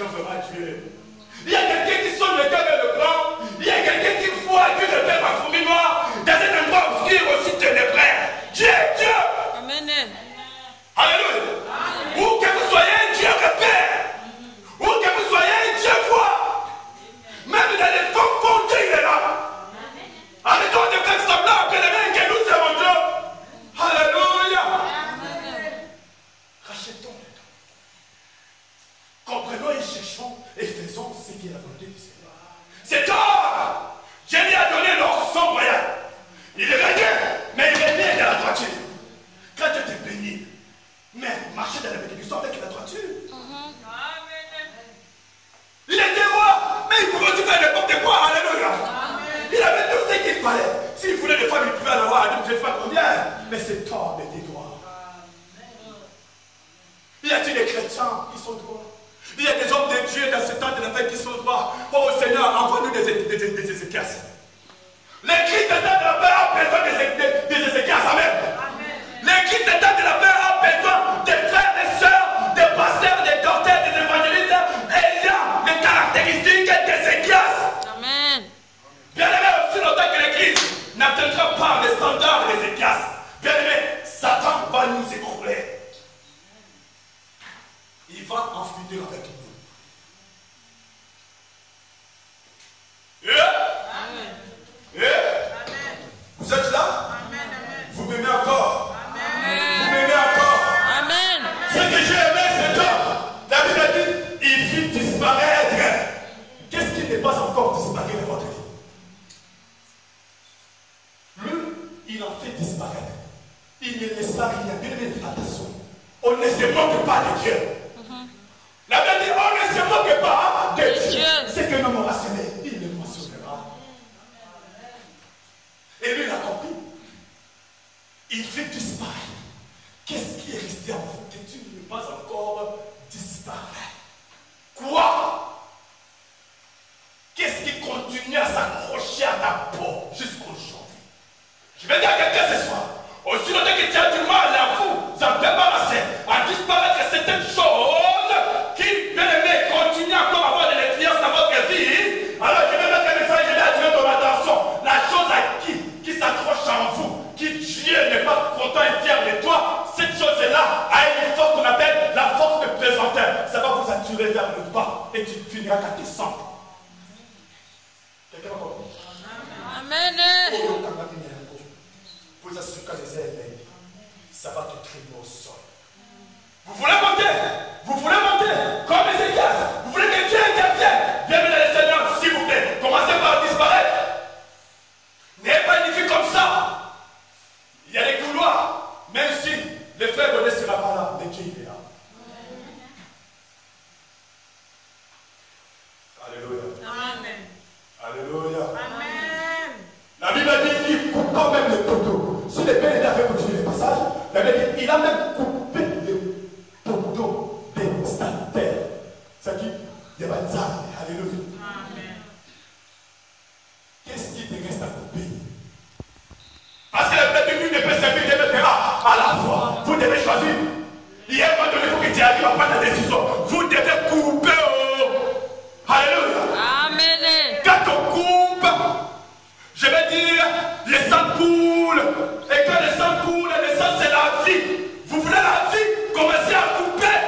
quelqu'un vraiment Dieu. Il y a quelqu'un qui sonne le cœur et le blanc. Il y a quelqu'un qui voit que le Père ma fourmi noire dans un endroit obscur aussi ténébreux. Dieu est Dieu. Amen. Alléluia. Où que vous soyez, Dieu repère. Où que vous soyez, Dieu voit. Même dans les fonds fondus, il est là. Arrêtons de faire semblant que les mains que nous avons Dieu. Alléluia. Rachetons le temps. Comprenons et cherchons et faisons ce qui est la volonté du Seigneur. C'est tard. Dieu lui a donné l'or sans moyen. Il est régné, mais il est né dans la droiture. Quand Dieu te bénit, mais marcher dans la bénédiction avec la droiture. Il était roi, mais il pouvait aussi faire n'importe quoi. Alléluia. Il avait tout ce qu'il fallait. S'il voulait des femmes, il pouvait en avoir, je ne sais pas combien. Mais c'est tort de tes droits. Y a-t-il des chrétiens qui sont droits? Il y a des hommes de Dieu dans ce temps de la fête qui sont droits. Oh Seigneur, envoie-nous des Ézéchias. L'église de temps de la paix a besoin des Ézéchias. Amen. L'église de temps de la paix a besoin des frères et sœurs, des pasteurs, des docteurs, des évangélistes ayant les caractéristiques d'Ézéchias. Amen. Bien aimé, aussi longtemps que l'église n'atteindra pas les standards d'Ézéchias, bien aimé, Satan va nous écrouler. Il va en finir avec nous. Vous êtes là? Vous m'aimez encore? Vous m'aimez encore? Amen. Ce que j'ai aimé, c'est que la Bible a dit, il fit disparaître. Qu'est-ce qui n'est pas encore disparu dans votre vie? Lui, il en fait disparaître. Il ne laisse pas rien. Bien aimé, attention. On ne se moque pas de Dieu. La Bible dit, on ne se moque pas de Dieu. C'est que l'homme aura semé, il le mentionnera. Et lui, il a compris. Il fait disparaître. Qu'est-ce qui est resté en vous que tu ne veux pas encore disparaître? Quoi? Qu'est-ce qui continue à s'accrocher à ta peau jusqu'aujourd'hui? Je vais dire à quelqu'un ce soir, aussi longtemps que tu as du mal à vous en débarrasser, à disparaître certaines choses qui, bien aimé, continuent encore à avoir de l'influence dans votre vie, alors je vais mettre un message et attirer ton attention. La chose à qui s'accroche en vous, qui Dieu n'est pas content et fier de toi, cette chose-là a une force qu'on appelle la force de plaisanteur. Ça va vous attirer vers le bas et tu finiras à descendre. Quelqu'un va comprendre? Amen. Vous assurez que les ailes, ça va te traîner au sol. Vous voulez monter? Vous voulez monter? Comme Ézéchias, vous voulez que Dieu intervienne? Bienvenue dans le Seigneur, s'il vous plaît. Commencez par disparaître. N'ayez pas une vie comme ça. Il y a des couloirs, même si le frère Bonnet ne sera pas là, mais Dieu est là. Alléluia. Amen. Alléluia. Amen. La Bible dit qu'il coupe quand même le poteau. Si le Père avait continué le passage, la Bible dit il a même coupé le poteau des stataires. C'est qui? Des banzales. Alléluia. Amen. Qu'est-ce qui te reste à couper? Parce que la Bible dit qu'il ne peut servir des maîtres à la fois. Vous devez choisir. Il y a un moment donné, il faut que tu arrives à prendre la décision. Vous devez couper. Alléluia. Amen. Quand on coupe, je vais dire, le sang coule. Et quand le sang coule, le sang c'est la vie. Vous voulez la vie? Commencez à couper.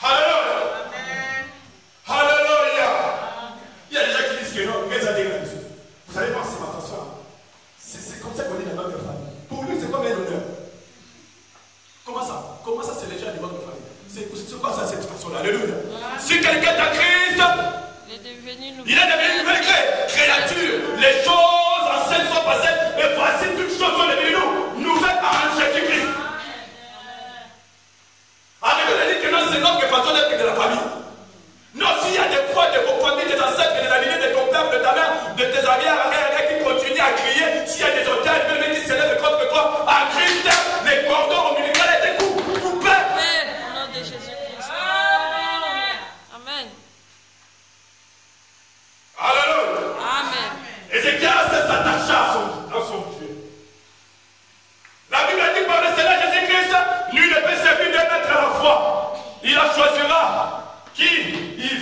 Alléluia. Alléluia. Il y a des gens qui disent que non, mais ça dérange. Vous savez pas, c'est ma façon. C'est comme ça qu'on est dans notre famille. Pour lui, c'est comme un honneur. Comment ça? Comment ça, c'est les gens de votre famille? C'est quoi ça, cette façon-là? Alléluia. Si quelqu'un est en Christ, il est devenu une nouvelle créature. Les choses anciennes sont passées et voici toutes choses sont devenues nouvelles en Jésus-Christ. Alléluia, dit que non, c'est notre façon d'être de la famille. Non, s'il y a des fois de vos familles, des ancêtres, des amis, de ton père, de ta mère, de tes arrière-arrière qui continuent à crier, s'il y a des auteurs, même qui s'élèvent contre toi, en Christ, les cordons ombilicaux étaient coupés. Au nom de Jésus-Christ. Amen. Alléluia. Amen. Ézéchias s'attacha à son Dieu. La Bible dit par le Seigneur Jésus-Christ, nul ne peut servir de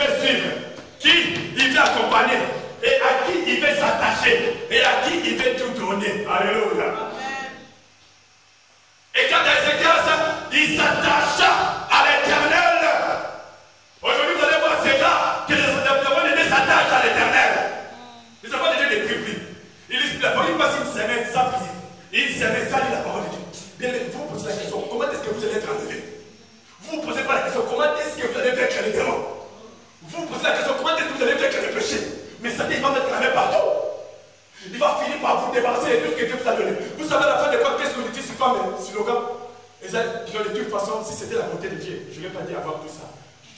veut suivre, qui il veut accompagner, et à qui il veut s'attacher, et à qui il veut tout donner. Alléluia. Et quand Ézéchias, il s'attacha à l'Éternel. Aujourd'hui, vous allez voir, c'est là que les enfants de Dieu s'attachent à l'Éternel. Les enfants de Dieu ne prient plus. Ils passent une semaine sans prier. Une semaine sans lire la parole de Dieu. Bien, vous vous posez la question, comment est-ce que vous allez être enlevé? Vous ne vous posez pas la question, comment est-ce que vous allez vaincre les démons? Vous vous posez la question, comment est-ce que vous allez vaincre le péché? Mais ça, il va mettre la main partout. Il va finir par vous débarrasser de tout ce que Dieu vous a donné. Vous savez, à la fin de quoi, qu'est-ce que vous dites? C'est comme slogan. Et ça, de toute façon, si c'était la volonté de Dieu, je ne vais pas dire avoir tout ça.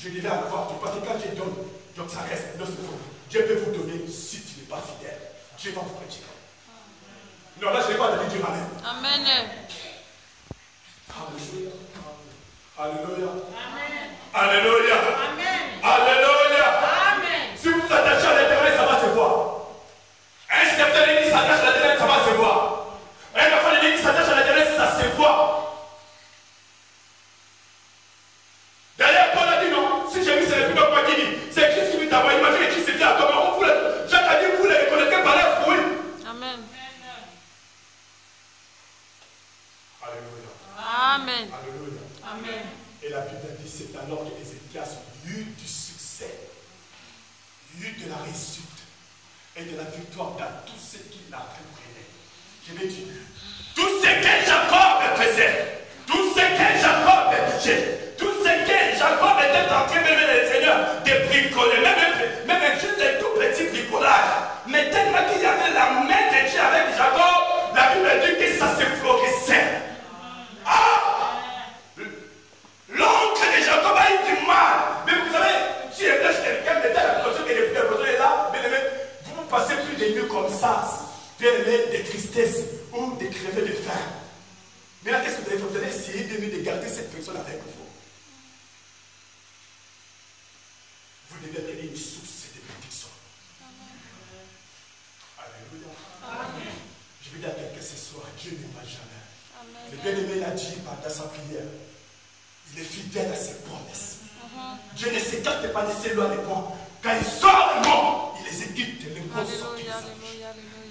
Je devais en avoir tout. Parce que quand Dieu donne, donc ça reste. Non, c'est faux. Dieu peut vous donner si tu n'es pas fidèle. Dieu va vous retirer. Non, là, je n'ai pas entendu dire Amen. Amen. Alléluia. Alléluia. Amen. Alléluia. Amen. Alléluia. Amen. Si vous vous attachez à l'Éternel, ça va se voir. Un serviteur de l'Église s'attache à l'Éternel, ça va se voir. Un enfant de l'Église s'attache à l'Éternel, ça se voit. D'ailleurs, Paul a dit non. Si j'ai vu, c'est le plus donc moi qui dit. C'est Christ qui lui t'a envoyé. Imaginez qui c'était à toi. Jacques a dit, vous les reconnaissez par leurs fruits. Amen. Alléluia. Amen. Alléluia. Amen. Et la Bible dit, c'est alors que Ézéchias eut du succès, eut de la réussite et de la victoire dans tout ce qu'il entreprenait. Je vais dire, tout ce que Jacob faisait, tout ce que Jacob disait, tout ce que Jacob était en train de faire le Seigneur, de bricoler, même juste un tout petit bricolage. Mais tellement qu'il y avait la main de Dieu avec Jacob, la Bible dit que ça se florissait. L'oncle de Jacob a eu du mal. Mais vous savez, si quelqu'un mettait la personne et la personne est là, vous ne passez plus des nuits comme ça, des tristesses ou des crevés de faim. Mais là, qu'est-ce que vous allez faire? Vous allez essayer de garder cette personne avec vous. Vous devez être une source de bénédiction. Alléluia. Amen. Je vais dire à quelqu'un ce soir, Dieu n'est pas jamais. Amen. Le bien-aimé l'a dit pendant sa prière. Il est fidèle à ses promesses. Dieu ne s'écarte pas de ses lois, les points. Quand il sort le mot, il exécute les mots sortis.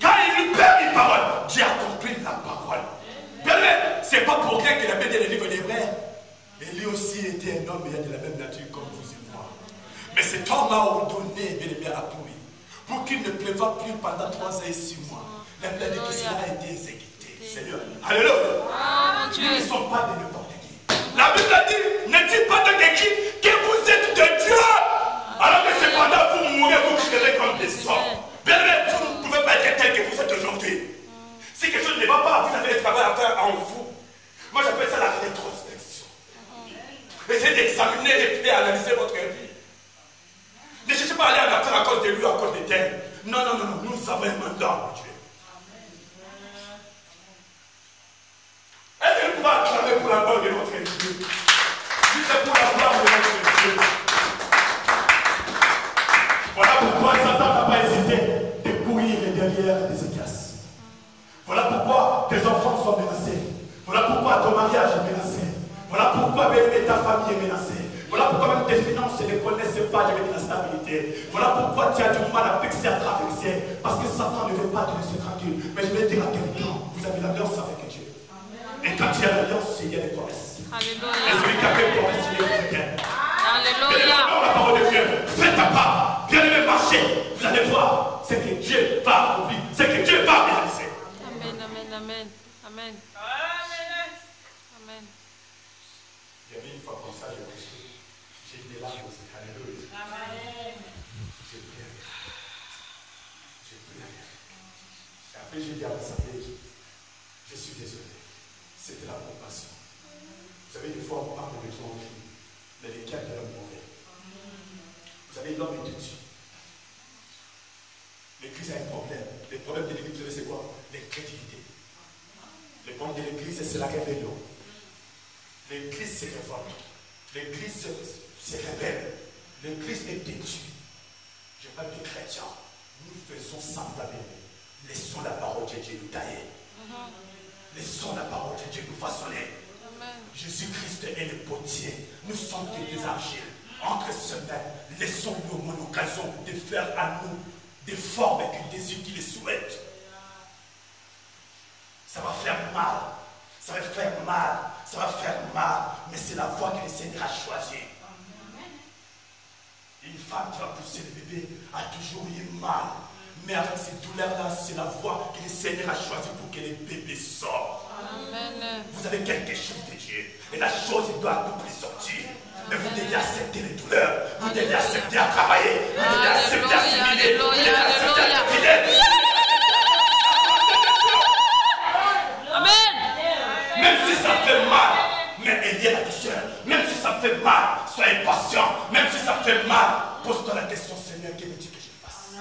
Quand il lui perd une parole, Dieu accomplit la parole. C'est pas pour rien qu'il a mis dans le livre d'Hébreux. Et lui aussi était un homme ayant de la même nature comme vous et moi. Mais cet homme a ordonné, bien aimé, à la pluie, pour qu'il ne pleuve plus pendant 3 ans et 6 mois. La plaie de Christ a été exécutée. Seigneur. Alléluia. Ils ne sont pas de n'importe qui. La Bible a dit, ne dis pas de qui que vous êtes de Dieu. Alors que cependant vous mourrez, vous crierez comme des hommes. Bien aimé, vous ne pouvez pas être tel que vous êtes aujourd'hui. Si quelque chose ne va pas, vous avez le travail à faire en vous. Moi j'appelle ça la rétrospection. Essayez d'examiner et analyser votre vie. Ne cherchez pas à aller en affaire à cause de lui, à cause de terre. Non, non, non, non, nous avons un mandat, mon Dieu. Est-ce que nous pouvons acclamer pour la gloire de notre Dieu? Juste pour la gloire de notre Dieu. Voilà pourquoi Satan n'a pas hésité de courir derrière Ézéchias. Voilà pourquoi tes enfants sont menacés. Voilà pourquoi ton mariage est menacé. Voilà pourquoi même ta famille est menacée. Voilà pourquoi même tes finances ne connaissent pas de la stabilité. Voilà pourquoi tu as du mal à fixer, à traverser. Parce que Satan ne veut pas te laisser tranquille. Mais je vais dire à quelqu'un, vous avez l'alliance avec Dieu. Et quand il y a l'alliance, il y a les promesses. Alléluia. Et celui qui a fait promesse, il est fidèle. Alléluia. La parole de Dieu, faites ta part. Bien aimé, marchez. Vous allez voir ce que Dieu va accomplir, ce que Dieu va réaliser. Amen, amen, amen. Amen. Amen. Il y avait une fois comme ça, j'ai prêché. J'ai été là aussi. Alléluia. Amen. J'ai prié. J'ai prié. Et après, j'ai dit à l'Assemblée, je suis désolé. C'était la compassion. Vous savez, des fois, on parle de gens qui, mais les cas de l'homme mauvais. Vous savez, l'homme est de Dieu. L'église a un problème. Le problème de l'église, vous savez, c'est quoi? L'incrédulité. Le problème de l'église, c'est la rébellion. L'église se révolte. L'église se rebelle. L'église est détruite. Je parle de chrétiens. Nous faisons semblant. Laissons la parole de Dieu nous tailler. Laissons la parole de Dieu nous façonner. Jésus-Christ est le potier. Nous sommes que des argiles. Entre semaines, laissons-lui au moins l'occasion de faire à nous des formes qu'il désire, qu'il les souhaite. Ça va faire mal, ça va faire mal, ça va faire mal, mais c'est la voie que le Seigneur a choisie. Une femme qui va pousser le bébé a toujours eu mal, mais avec ces douleurs-là, c'est la voie que le Seigneur a choisie pour que le bébé sorte. Amen. Vous avez quelque chose de Dieu, et la chose doit à tout prix sortir. Mais vous devez accepter les douleurs, vous devez accepter à travailler, vous devez accepter à s'humilier, vous devez accepter à prier. Amen. Même si ça fait mal, mais ayez la douceur. Même si ça fait mal, soyez patient. Même si ça fait mal, pose-toi la question, Seigneur, que veux-tu que je fasse?